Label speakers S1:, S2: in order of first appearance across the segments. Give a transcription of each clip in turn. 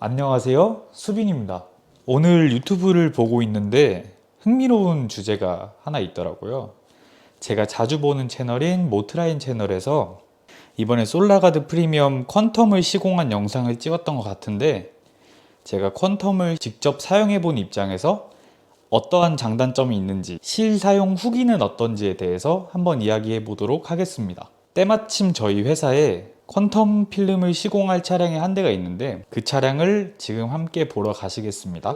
S1: 안녕하세요, 수빈입니다. 오늘 유튜브를 보고 있는데 흥미로운 주제가 하나 있더라고요. 제가 자주 보는 채널인 모트라인 채널에서 이번에 솔라가드 프리미엄 퀀텀을 시공한 영상을 찍었던 것 같은데, 제가 퀀텀을 직접 사용해 본 입장에서 어떠한 장단점이 있는지, 실사용 후기는 어떤지에 대해서 한번 이야기해 보도록 하겠습니다. 때마침 저희 회사에 퀀텀 필름을 시공할 차량이 한 대가 있는데, 그 차량을 지금 함께 보러 가시겠습니다.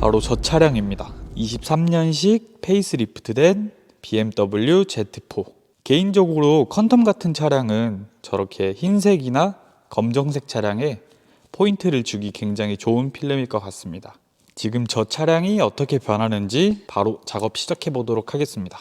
S1: 바로 저 차량입니다. 23년식 페이스리프트된 BMW Z4. 개인적으로 퀀텀 같은 차량은 저렇게 흰색이나 검정색 차량에 포인트를 주기 굉장히 좋은 필름일 것 같습니다. 지금 저 차량이 어떻게 변하는지 바로 작업 시작해 보도록 하겠습니다.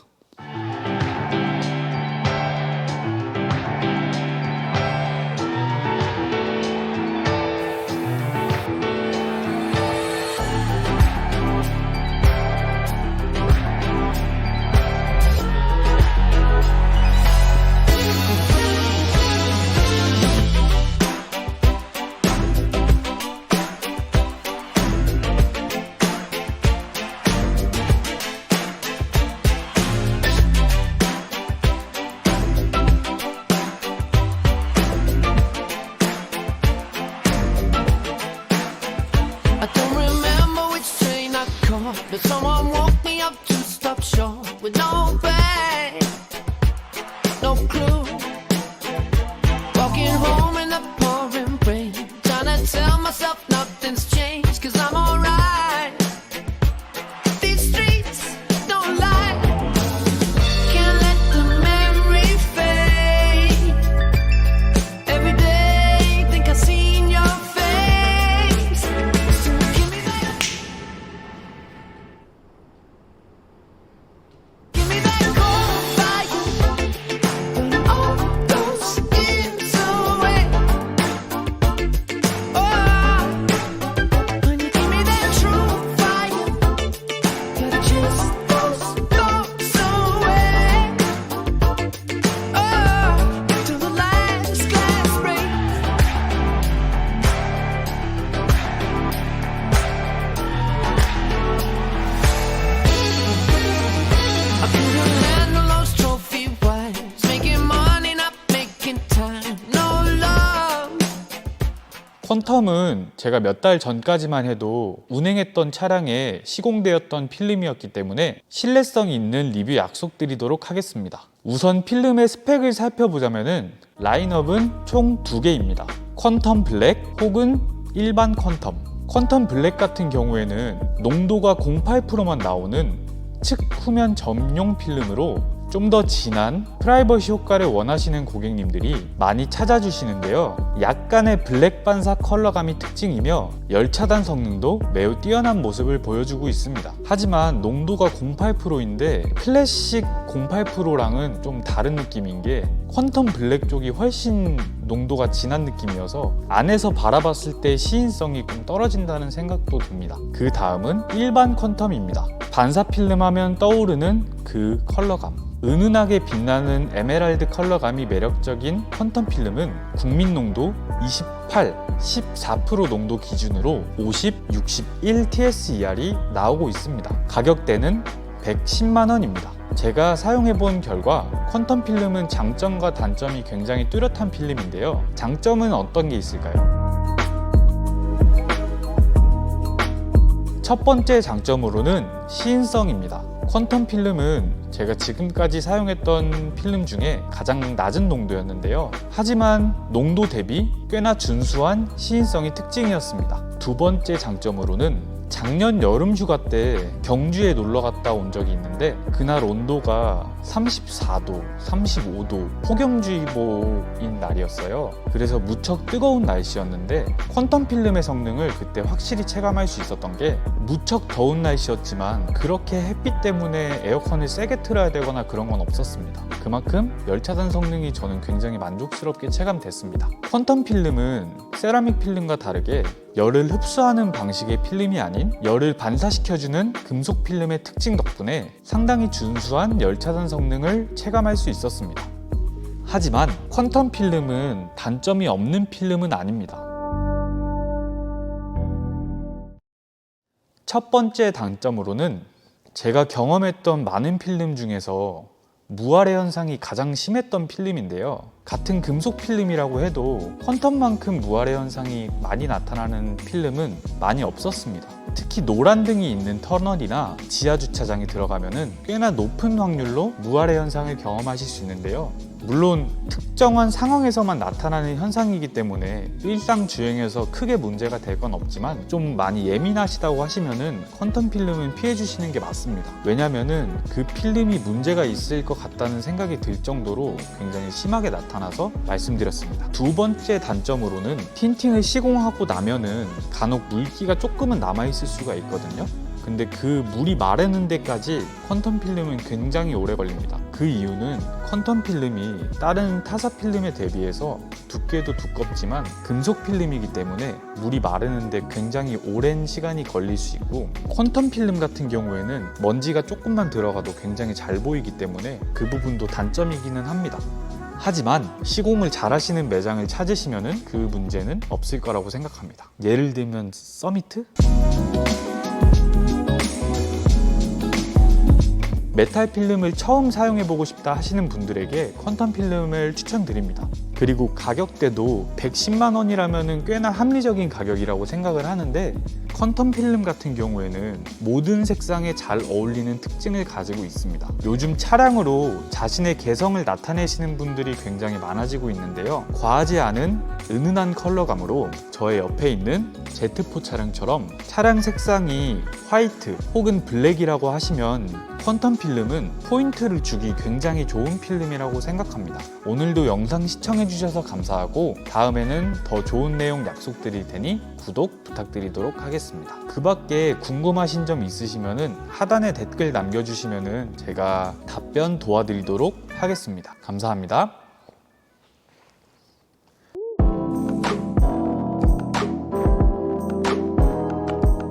S2: But someone woke me up to stop short with no bag, no clue. Walking home in the pouring rain, trying to tell myself nothing's changed, 'cause I'm alright. These streets don't lie. Can't let the memory fade. Every day think I've seen your face. So give me that.
S1: 퀀텀은 제가 몇 달 전까지만 해도 운행했던 차량에 시공되었던 필름이었기 때문에 신뢰성이 있는 리뷰 약속드리도록 하겠습니다. 우선 필름의 스펙을 살펴보자면은 라인업은 총 2개입니다. 퀀텀 블랙 혹은 일반 퀀텀. 퀀텀 블랙 같은 경우에는 농도가 08%만 나오는 측 후면 점용 필름으로 좀 더 진한 프라이버시 효과를 원하시는 고객님들이 많이 찾아주시는데요. 약간의 블랙 반사 컬러감이 특징이며 열차단 성능도 매우 뛰어난 모습을 보여주고 있습니다. 하지만 농도가 08%인데 클래식 08%랑은 좀 다른 느낌인 게, 퀀텀 블랙 쪽이 훨씬 농도가 진한 느낌이어서 안에서 바라봤을 때 시인성이 좀 떨어진다는 생각도 듭니다. 그 다음은 일반 퀀텀입니다. 반사 필름 하면 떠오르는 그 컬러감, 은은하게 빛나는 에메랄드 컬러감이 매력적인 퀀텀 필름은 국민 농도 28, 14% 농도 기준으로 50, 61 TSER이 나오고 있습니다. 가격대는 110만원입니다. 제가 사용해본 결과 퀀텀 필름은 장점과 단점이 굉장히 뚜렷한 필름인데요. 장점은 어떤 게 있을까요? 첫 번째 장점으로는 시인성입니다. 퀀텀 필름은 제가 지금까지 사용했던 필름 중에 가장 낮은 농도였는데요. 하지만 농도 대비 꽤나 준수한 시인성이 특징이었습니다. 두 번째 장점으로는 작년 여름 휴가 때 경주에 놀러 갔다 온 적이 있는데, 그날 온도가 34도, 35도 폭염주의보인 날이었어요. 그래서 무척 뜨거운 날씨였는데 퀀텀 필름의 성능을 그때 확실히 체감할 수 있었던 게, 무척 더운 날씨였지만 그렇게 햇빛 때문에 에어컨을 세게 틀어야 되거나 그런 건 없었습니다. 그만큼 열차단 성능이 저는 굉장히 만족스럽게 체감됐습니다. 퀀텀 필름은 세라믹 필름과 다르게 열을 흡수하는 방식의 필름이 아닌 디자인, 열을 반사시켜주는 금속 필름의 특징 덕분에 상당히 준수한 열차단 성능을 체감할 수 있었습니다. 하지만 퀀텀 필름은 단점이 없는 필름은 아닙니다. 첫 번째 단점으로는 제가 경험했던 많은 필름 중에서 무활해 현상이 가장 심했던 필름인데요. 같은 금속 필름이라고 해도 퀀텀만큼 무활해 현상이 많이 나타나는 필름은 많이 없었습니다. 특히 노란 등이 있는 터널이나 지하 주차장에 들어가면은 꽤나 높은 확률로 무활해 현상을 경험하실 수 있는데요. 물론 특정한 상황에서만 나타나는 현상이기 때문에 일상 주행에서 크게 문제가 될 건 없지만 좀 많이 예민하시다고 하시면은 퀀텀 필름은 피해 주시는 게 맞습니다. 왜냐면은 그 필름이 문제가 있을 것 같다는 생각이 들 정도로 굉장히 심하게 나타나서 말씀드렸습니다. 두 번째 단점으로는 틴팅을 시공하고 나면은 간혹 물기가 조금은 남아있을 수가 있거든요. 근데 그 물이 마르는 데까지 퀀텀 필름은 굉장히 오래 걸립니다. 그 이유는 퀀텀 필름이 다른 타사 필름에 대비해서 두께도 두껍지만 금속 필름이기 때문에 물이 마르는 데 굉장히 오랜 시간이 걸릴 수 있고, 퀀텀 필름 같은 경우에는 먼지가 조금만 들어가도 굉장히 잘 보이기 때문에 그 부분도 단점이기는 합니다. 하지만 시공을 잘 하시는 매장을 찾으시면 그 문제는 없을 거라고 생각합니다. 예를 들면 서미트? 메탈 필름을 처음 사용해보고 싶다 하시는 분들에게 퀀텀 필름을 추천드립니다. 그리고 가격대도 110만 원이라면 꽤나 합리적인 가격이라고 생각을 하는데, 퀀텀 필름 같은 경우에는 모든 색상에 잘 어울리는 특징을 가지고 있습니다. 요즘 차량으로 자신의 개성을 나타내시는 분들이 굉장히 많아지고 있는데요. 과하지 않은 은은한 컬러감으로 저의 옆에 있는 Z4 차량처럼 차량 색상이 화이트 혹은 블랙이라고 하시면 퀀텀 필름은 포인트를 주기 굉장히 좋은 필름이라고 생각합니다. 오늘도 영상 시청해주셔서 감사하고 다음에는 더 좋은 내용 약속드릴 테니 구독 부탁드리도록 하겠습니다. 그 밖에 궁금하신 점 있으시면 하단에 댓글 남겨주시면 제가 답변 도와드리도록 하겠습니다. 감사합니다.